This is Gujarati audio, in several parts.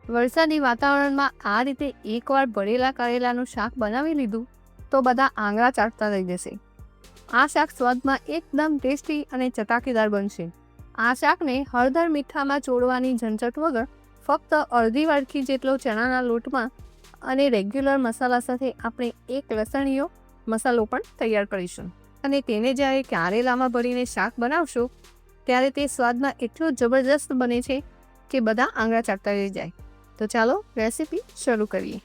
વરસાદી વાતાવરણમાં આ રીતે એકવાર ભરેલા કારેલાનું શાક બનાવી લીધું તો બધા આંગળા ચાટતા રહી જશે. આ શાક સ્વાદમાં એકદમ ટેસ્ટી અને ચટાકેદાર બનશે. આ શાકને હળદર મીઠામાં ચોળવાની ઝંઝટ વગર ફક્ત અડધી વાટકી જેટલો ચણાના લોટમાં અને રેગ્યુલર મસાલા સાથે આપણે એક લસણીયો મસાલો પણ તૈયાર કરીશું. અને તેને જ્યારે કારેલામાં ભરીને શાક બનાવશો ત્યારે તે સ્વાદમાં એટલું જબરજસ્ત બને છે કે બધા આંગળા ચાટતા રહી જાય. તો ચાલો રેસીપી શરૂ કરીએ.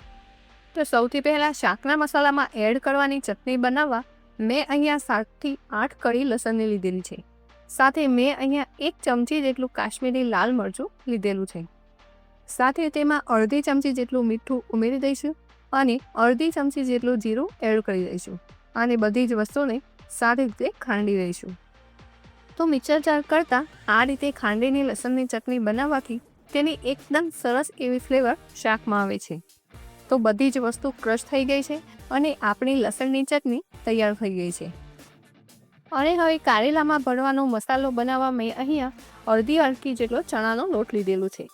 તો સૌથી પહેલાં શાકના મસાલામાં એડ કરવાની ચટણી બનાવવા મેં અહીંયા 7 થી 8 કળી લસણની લીધેલી છે. સાથે મેં અહીંયા 1 ચમચી જેટલું કાશ્મીરી લાલ મરચું લીધેલું છે. સાથે તેમાં અડધી ચમચી જેટલું મીઠું ઉમેરી દઈશું અને અડધી ચમચી જેટલું જીરું એડ કરી દઈશું અને બધી જ વસ્તુને સારી રીતે ખાંડી દઈશું. તો મિક્સર જાર કરતાં આ રીતે ખાંડીની લસણની ચટણી બનાવવાથી તેની એકદમ સરસ એવી ફ્લેવર શાકમાં આવે છે. તો બધી જ વસ્તુ ક્રશ થઈ ગઈ છે અને આપણી લસણની ચટણી તૈયાર થઈ ગઈ છે. અને હવે કારેલામાં ભરવાનો મસાલો બનાવવા મેં અહીંયા અડધી વાટકી જેટલો ચણાનો લોટ લીધેલો છે.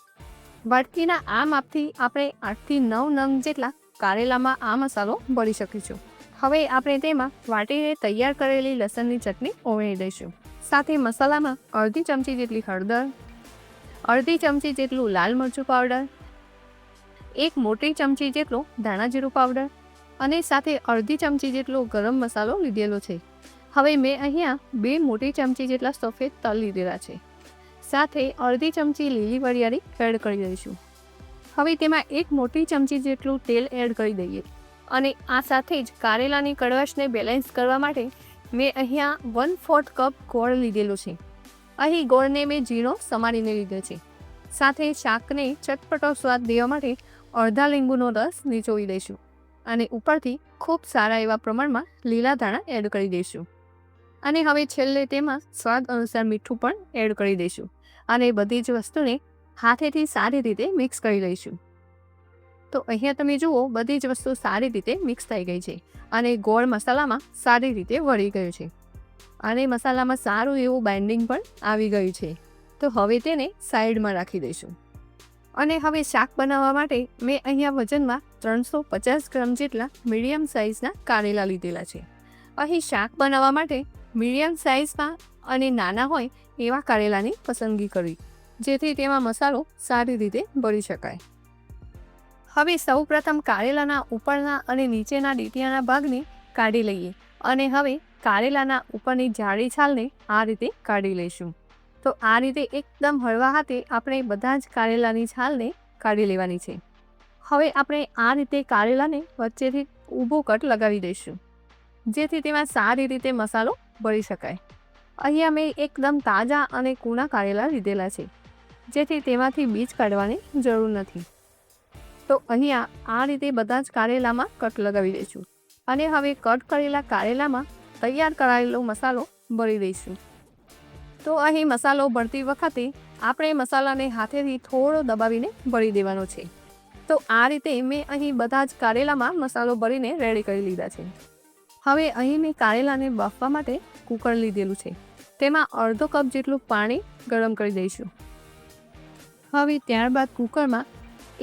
વાટકીના આ માપથી આપણે 8 થી 9 નંગ જેટલા કારેલામાં આ મસાલો ભરી શકીશું. હવે આપણે તેમાં વાટીને તૈયાર કરેલી લસણની ચટણી ઉમેરી દઈશું. સાથે મસાલામાં અડધી ચમચી જેટલી હળદર, અડધી ચમચી જેટલું લાલ મરચું પાવડર, 1 મોટી ચમચી જેટલો ધાણા જીરું પાવડર અને સાથે અડધી ચમચી જેટલો ગરમ મસાલો લીધેલો છે. હવે મેં અહીંયા 2 મોટી ચમચી જેટલા સફેદ તલ લીધેલા છે. સાથે અડધી ચમચી લીલી વરિયાળી એડ કરી દઈશું. હવે તેમાં 1 મોટી ચમચી જેટલું તેલ એડ કરી દઈએ અને આ સાથે જ કારેલાની કડવાશને બેલેન્સ કરવા માટે મેં અહીંયા 1/4 કપ ગોળ લીધેલો છે. અહીં ગોળને મેં ઝીણો સમારીને લીધો છે. સાથે શાકને ચટપટો સ્વાદ દેવા માટે અડધા લીંબુનો રસ નીચોવી દઈશું અને ઉપરથી ખૂબ સારા એવા પ્રમાણમાં લીલા ધાણા એડ કરી દઈશું. અને હવે છેલ્લે તેમાં સ્વાદ અનુસાર મીઠું પણ એડ કરી દઈશું અને બધી જ વસ્તુને હાથેથી સારી રીતે મિક્સ કરી લઈશું. તો અહીંયા તમે જુઓ બધી જ વસ્તુ સારી રીતે મિક્સ થઈ ગઈ છે અને ગોળ મસાલામાં સારી રીતે વળી ગયું છે અને મસાલામાં સારું એવું બાઇન્ડિંગ પણ આવી ગયું છે. તો હવે તેને સાઈડમાં રાખી દઈશું. અને હવે શાક બનાવવા માટે મેં અહીંયા વજનમાં 350 ગ્રામ જેટલા મીડિયમ સાઇઝના કારેલા લીધેલા છે. અહીં શાક બનાવવા માટે મીડિયમ સાઇઝમાં અને નાના હોય એવા કારેલાની પસંદગી કરવી જેથી તેમાં મસાલો સારી રીતે ભરી શકાય. હવે સૌ પ્રથમ કારેલાના ઉપરના અને નીચેના ડીટીયાના ભાગને કાઢી લઈએ અને હવે કારેલાના ઉપરની જાડી છાલને આ રીતે કાઢી લઈશું. તો આ રીતે એકદમ હળવા હાથે આપણે બધા જ કારેલાની છાલને કાઢી લેવાની છે. હવે આપણે આ રીતે કારેલાને વચ્ચેથી ઊભો કટ લગાવી દઈશું જેથી તેમાં સારી રીતે મસાલો ભરી શકાય. અહીંયા મેં એકદમ તાજા અને કૂણા કારેલા લીધેલા છે જેથી તેમાંથી બીજ કાઢવાની જરૂર નથી. તો અહીંયા આ રીતે બધા જ કારેલામાં કટ લગાવી દઈશું અને હવે કટ કરેલા કારેલામાં તૈયાર કરાયેલો મસાલો ભરી દઈશું. તો અહીં મસાલો ભરતી વખતે આપણે મસાલાને હાથેથી થોડો દબાવીને ભરી દેવાનો છે. તો આ રીતે મેં અહીં બધા જ કારેલામાં મસાલો ભરીને રેડી કરી લીધા છે. હવે અહીં મેં કારેલાને બાફવા માટે કુકર લીધેલું છે. તેમાં અડધો કપ જેટલું પાણી ગરમ કરી દઈશું. હવે ત્યારબાદ કુકરમાં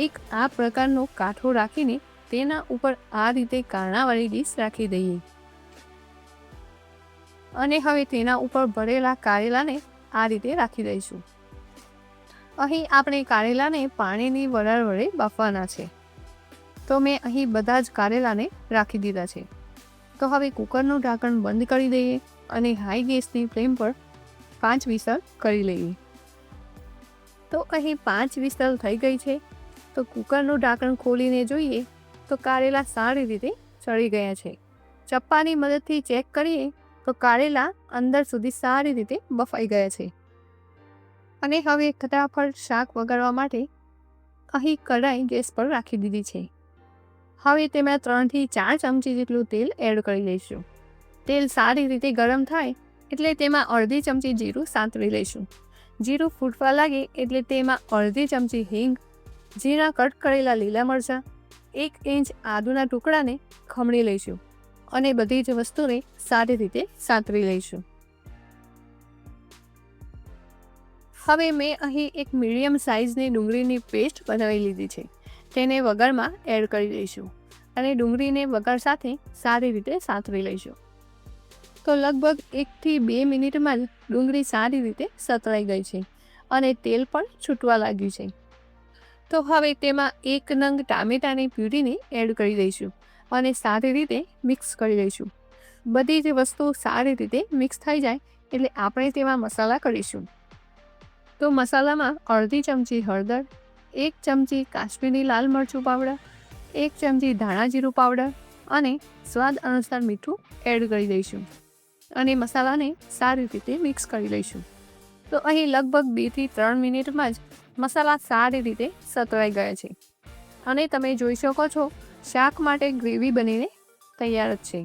એક આ પ્રકારનો કાંઠો રાખીને તેના ઉપર આ રીતે કાણાવાળી ડીશ રાખી દઈએ અને હવે તેના ઉપર ભરેલા કારેલાને આ રીતે રાખી દઈશું. અહીં આપણે કારેલાને પાણીની વરાળ વડે બાફવાના છે. તો મેં અહીં બધા જ કારેલાને રાખી દીધા છે. તો હવે કુકરનું ઢાંકણ બંધ કરી દઈએ અને હાઈ ગેસની ફ્લેમ પર 5 વિસલ કરી લઈએ. તો અહીં 5 વિસલ થઈ ગઈ છે. તો કુકરનું ઢાંકણ ખોલીને જોઈએ તો કારેલા સારી રીતે ચડી ગયા છે. ચપ્પાની મદદથી ચેક કરીએ તો કારેલા અંદર સુધી સારી રીતે બફાઈ ગયા છે. અને હવે ફટાફટ શાક વઘારવા માટે અહીં કઢાઈ ગેસ પર રાખી દીધી છે. હવે તેમાં 3 થી 4 ચમચી જેટલું તેલ એડ કરી દઈશું. તેલ સારી રીતે ગરમ થાય એટલે તેમાં અડધી ચમચી જીરું સાંતળી લઈશું. જીરું ફૂટવા લાગે એટલે તેમાં અડધી ચમચી હિંગ, ઝીણા કટ કરેલા લીલા મરચાં, 1 ઇંચ આદુના ટુકડાને ખમણી લઈશું અને બધી જ વસ્તુને સારી રીતે સાંતળી લઈશું. હવે મેં અહીં એક મીડિયમ સાઇઝની ડુંગળીની પેસ્ટ બનાવી લીધી છે. તેને વઘારમાં એડ કરી દઈશું અને ડુંગળીને વઘાર સાથે સારી રીતે સાતરી લઈશું. તો લગભગ 1 થી 2 મિનિટમાં જ ડુંગળી સારી રીતે સતળાઈ ગઈ છે અને તેલ પણ છૂટવા લાગ્યું છે. તો હવે તેમાં 1 નંગ ટામેટાની પ્યુરીને એડ કરી દઈશું અને સારી રીતે મિક્સ કરી દઈશું. બધી જ વસ્તુ સારી રીતે મિક્સ થઈ જાય એટલે આપણે તેમાં મસાલા કરીશું. તો મસાલામાં અડધી ચમચી હળદર, 1 ચમચી કાશ્મીરી લાલ મરચું પાવડર, 1 ચમચી ધાણા જીરું પાવડર અને સ્વાદ અનુસાર મીઠું એડ કરી દઈશું અને મસાલાને સારી રીતે મિક્સ કરી લઈશું. તો અહીં લગભગ 2 થી 3 મિનિટમાં જ મસાલા સારી રીતે સતળાઈ ગયા છે અને તમે જોઈ શકો છો શાક માટે ગ્રેવી બનીને તૈયાર જ છે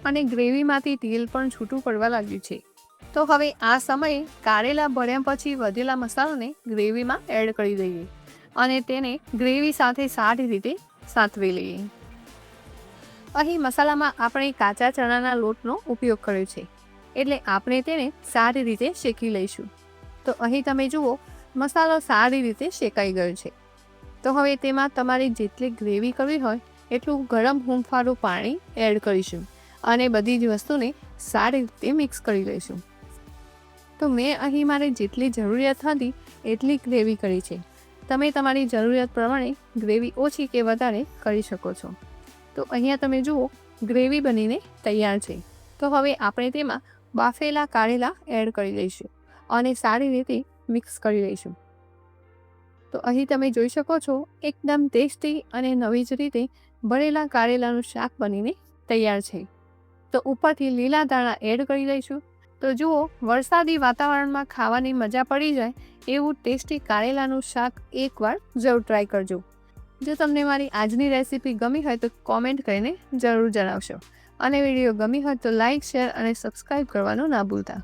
અને ગ્રેવીમાંથી તેલ પણ છૂટું પડવા લાગ્યું છે. તો હવે આ સમયે કારેલા ભળ્યા પછી વધેલા મસાલાને ગ્રેવીમાં એડ કરી દઈએ અને તેને ગ્રેવી સાથે સારી રીતે સાતવી લઈએ. અહીં મસાલામાં આપણે કાચા ચણાના લોટનો ઉપયોગ કર્યો છે એટલે આપણે તેને સારી રીતે શેકી લઈશું. તો અહીં તમે જુઓ મસાલો સારી રીતે શેકાઈ ગયો છે. તો હવે તેમાં તમારે જેટલી ગ્રેવી કરવી હોય એટલું ગરમ હૂંફાળું પાણી એડ કરીશું અને બધી જ વસ્તુને સારી રીતે મિક્સ કરી લઈશું. તો મેં અહીં મારે જેટલી જરૂરિયાત હતી એટલી ગ્રેવી કરી છે. તમે તમારી જરૂરિયાત પ્રમાણે ગ્રેવી ઓછી કે વધારે કરી શકો છો. તો અહીંયા તમે જુઓ ગ્રેવી બનીને તૈયાર છે. તો હવે આપણે તેમાં બાફેલા કારેલા એડ કરી દઈશું અને સારી રીતે મિક્સ કરી લઈશું. તો અહીં તમે જોઈ શકો છો એકદમ ટેસ્ટી અને નવી જ રીતે ભરેલા કારેલાનું શાક બનીને તૈયાર છે. તો ઉપરથી લીલા ધાણા એડ કરી દઈશું. તો જુઓ વરસાદી વાતાવરણમાં ખાવાની મજા પડી જાય એવું ટેસ્ટી કારેલાનું શાક એકવાર જરૂર ટ્રાય કરજો. જો તમને મારી આજની રેસીપી ગમી હોય તો કોમેન્ટ કરીને જરૂર જણાવશો અને વિડીયો ગમી હોય તો લાઇક, શેર અને સબસ્ક્રાઈબ કરવાનું ના ભૂલતા.